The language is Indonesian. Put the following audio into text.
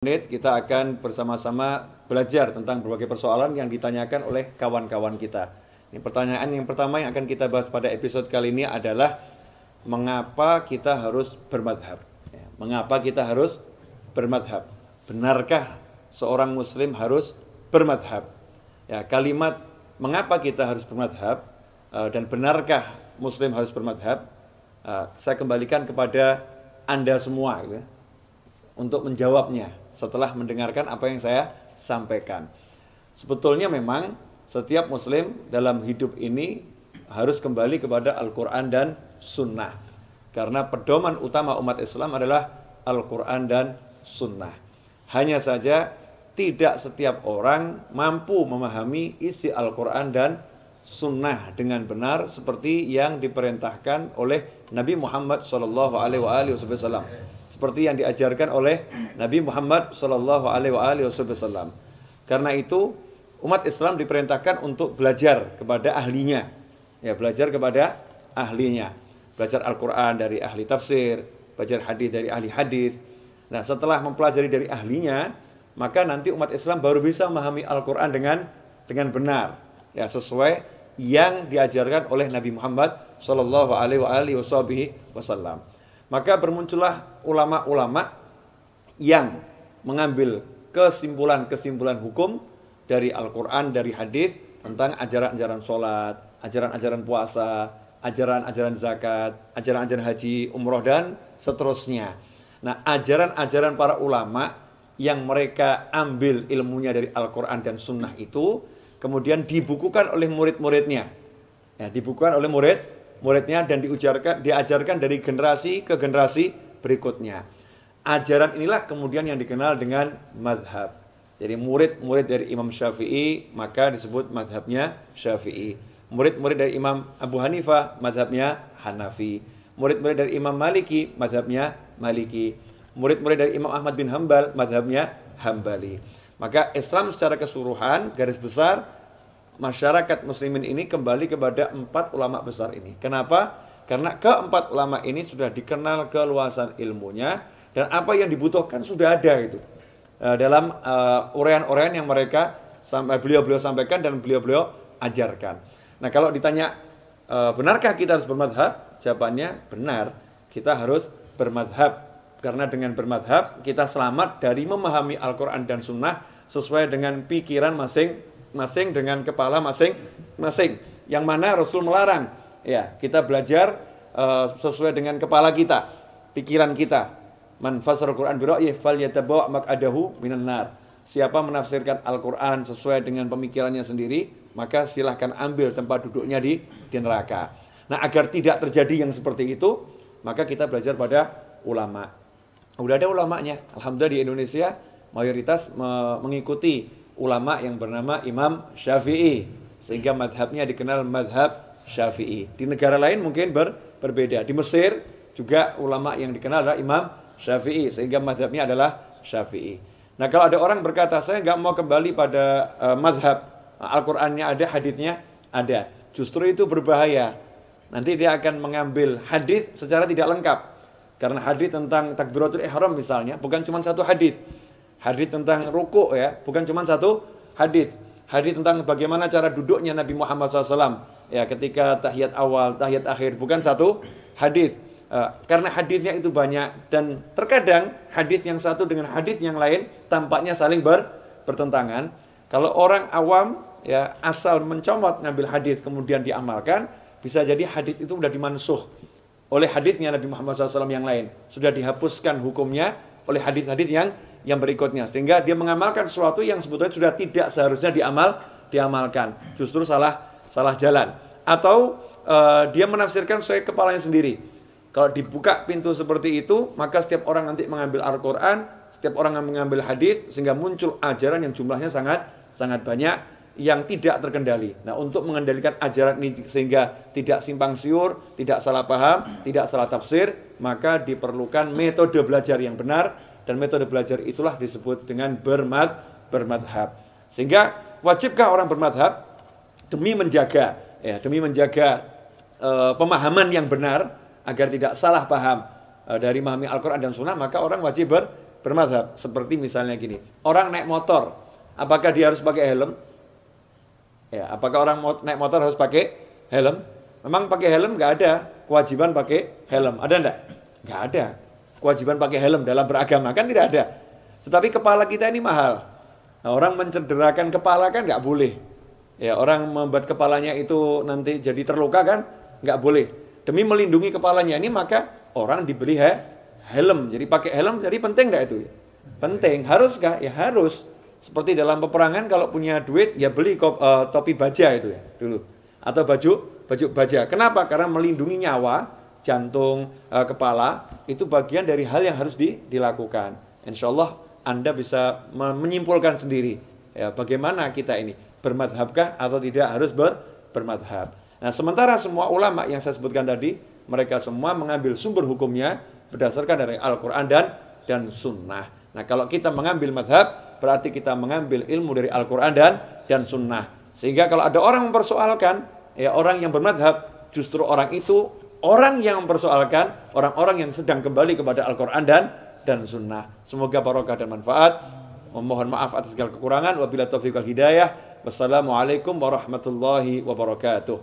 Menit kita akan bersama-sama belajar tentang berbagai persoalan yang ditanyakan oleh kawan-kawan kita. Ini pertanyaan yang pertama yang akan kita bahas pada episode kali ini adalah mengapa kita harus bermadhab? Mengapa kita harus bermadhab? Benarkah seorang muslim harus bermadhab? Kalimat mengapa kita harus bermadhab dan benarkah muslim harus bermadhab? Saya kembalikan kepada Anda semua untuk menjawabnya setelah mendengarkan apa yang saya sampaikan. Sebetulnya memang setiap muslim dalam hidup ini harus kembali kepada Al-Quran dan Sunnah. Karena pedoman utama umat Islam adalah Al-Quran dan Sunnah. Hanya saja tidak setiap orang mampu memahami isi Al-Quran dan Sunnah dengan benar seperti yang diperintahkan oleh Nabi Muhammad SAW. Seperti yang diajarkan oleh Nabi Muhammad SAW. Karena itu umat Islam diperintahkan untuk belajar kepada ahlinya. Belajar kepada ahlinya. Belajar Al-Quran dari ahli tafsir, belajar hadis dari ahli hadis. Nah, setelah mempelajari dari ahlinya, maka nanti umat Islam baru bisa memahami Al-Quran dengan benar, sesuai yang diajarkan oleh Nabi Muhammad SAW. Maka bermuncullah ulama-ulama yang mengambil kesimpulan-kesimpulan hukum dari Al-Quran, dari hadis tentang ajaran-ajaran sholat, ajaran-ajaran puasa, ajaran-ajaran zakat, ajaran-ajaran haji, umroh, dan seterusnya. Nah, ajaran-ajaran para ulama yang mereka ambil ilmunya dari Al-Quran dan Sunnah itu kemudian dibukukan oleh murid-muridnya. Dibukukan oleh muridnya dan diajarkan dari generasi ke generasi berikutnya. Ajaran inilah kemudian yang dikenal dengan madhab. Jadi murid-murid dari Imam Syafi'i maka disebut madhabnya Syafi'i. Murid-murid dari Imam Abu Hanifah madhabnya Hanafi. Murid-murid dari Imam Maliki madhabnya Maliki. Murid-murid dari Imam Ahmad bin Hambal madhabnya Hambali. Maka Islam secara keseluruhan garis besar masyarakat muslimin ini kembali kepada 4 ulama besar ini. Kenapa? Karena keempat ulama ini sudah dikenal keluasan ilmunya dan apa yang dibutuhkan sudah ada itu dalam uraian-uraian yang beliau sampaikan dan beliau ajarkan. Nah, kalau ditanya benarkah kita harus bermadhab? Jawabannya benar, kita harus bermadhab. Karena dengan bermadhab kita selamat dari memahami Al-Quran dan Sunnah sesuai dengan pikiran masing-masing, dengan kepala masing-masing. Yang mana Rasul melarang kita belajar sesuai dengan kepala kita, pikiran kita. Man fasara Al-Quran bi ra'yihi falyatabawa maq'adahu minan nar. Siapa menafsirkan Al-Quran sesuai dengan pemikirannya sendiri, maka silahkan ambil tempat duduknya di neraka. Nah, agar tidak terjadi yang seperti itu, maka kita belajar pada ulama. Udah ada ulamanya. Alhamdulillah di Indonesia mayoritas mengikuti ulama yang bernama Imam Syafi'i. Sehingga madhabnya dikenal madhab Syafi'i. Di negara lain mungkin berbeda. Di Mesir juga ulama yang dikenal adalah Imam Syafi'i. Sehingga madhabnya adalah Syafi'i. Nah, kalau ada orang berkata, saya nggak mau kembali pada madhab. Al-Qur'annya ada, hadisnya ada. Justru itu berbahaya. Nanti dia akan mengambil hadis secara tidak lengkap. Karena hadis tentang takbiratul ihram misalnya bukan cuma satu hadis. Hadis tentang ruku' bukan cuma satu hadis. Hadis tentang bagaimana cara duduknya Nabi Muhammad SAW ketika tahiyat awal, tahiyat akhir bukan satu hadis. Karena hadisnya itu banyak dan terkadang hadis yang satu dengan hadis yang lain tampaknya saling bertentangan. Kalau orang awam asal mencomot ngambil hadis kemudian diamalkan, bisa jadi hadis itu sudah dimansuh oleh hadisnya Nabi Muhammad SAW yang lain. Sudah dihapuskan hukumnya oleh hadis-hadis yang berikutnya. Sehingga dia mengamalkan sesuatu yang sebetulnya sudah tidak seharusnya diamalkan. Justru salah jalan. Atau dia menafsirkan sesuai kepalanya sendiri. Kalau dibuka pintu seperti itu, maka setiap orang nanti mengambil Al-Quran, setiap orang mengambil hadis, sehingga muncul ajaran yang jumlahnya sangat banyak, yang tidak terkendali. Nah, untuk mengendalikan ajaran ini sehingga tidak simpang siur, tidak salah paham, tidak salah tafsir, maka diperlukan metode belajar yang benar, dan metode belajar itulah disebut dengan bermadhab. Sehingga wajibkah orang bermadhab? Demi menjaga pemahaman yang benar agar tidak salah paham dari memahami Al-Quran dan Sunnah, maka orang wajib bermadhab. Seperti misalnya gini, orang naik motor, apakah dia harus pakai helm? Ya, apakah orang naik motor harus pakai helm? Memang pakai helm nggak ada kewajiban pakai helm, ada enggak? Nggak ada kewajiban pakai helm dalam beragama, kan tidak ada. Tetapi kepala kita ini mahal. Nah, orang mencederakan kepala kan nggak boleh. Ya, orang membuat kepalanya itu nanti jadi terluka kan nggak boleh. Demi melindungi kepalanya ini maka orang diberi helm. Jadi pakai helm jadi penting nggak itu? Penting. Haruskah? Ya harus. Seperti dalam peperangan kalau punya duit ya beli topi baja itu ya dulu. Atau baju baja. Kenapa? Karena melindungi nyawa, jantung, kepala itu bagian dari hal yang harus dilakukan. Insya Allah Anda bisa menyimpulkan sendiri ya, bagaimana kita ini bermadhabkah atau tidak harus bermadhab. Nah, sementara semua ulama yang saya sebutkan tadi, mereka semua mengambil sumber hukumnya berdasarkan dari Al-Quran dan Sunnah. Nah, kalau kita mengambil madhab, berarti kita mengambil ilmu dari Al-Quran dan Sunnah. Sehingga kalau ada orang mempersoalkan, ya orang yang bermadhab, justru orang itu orang yang mempersoalkan orang-orang yang sedang kembali kepada Al-Quran dan Sunnah. Semoga barokah dan manfaat. Memohon maaf atas segala kekurangan. Wabillahi taufiq wal hidayah. Wassalamualaikum warahmatullahi wabarakatuh.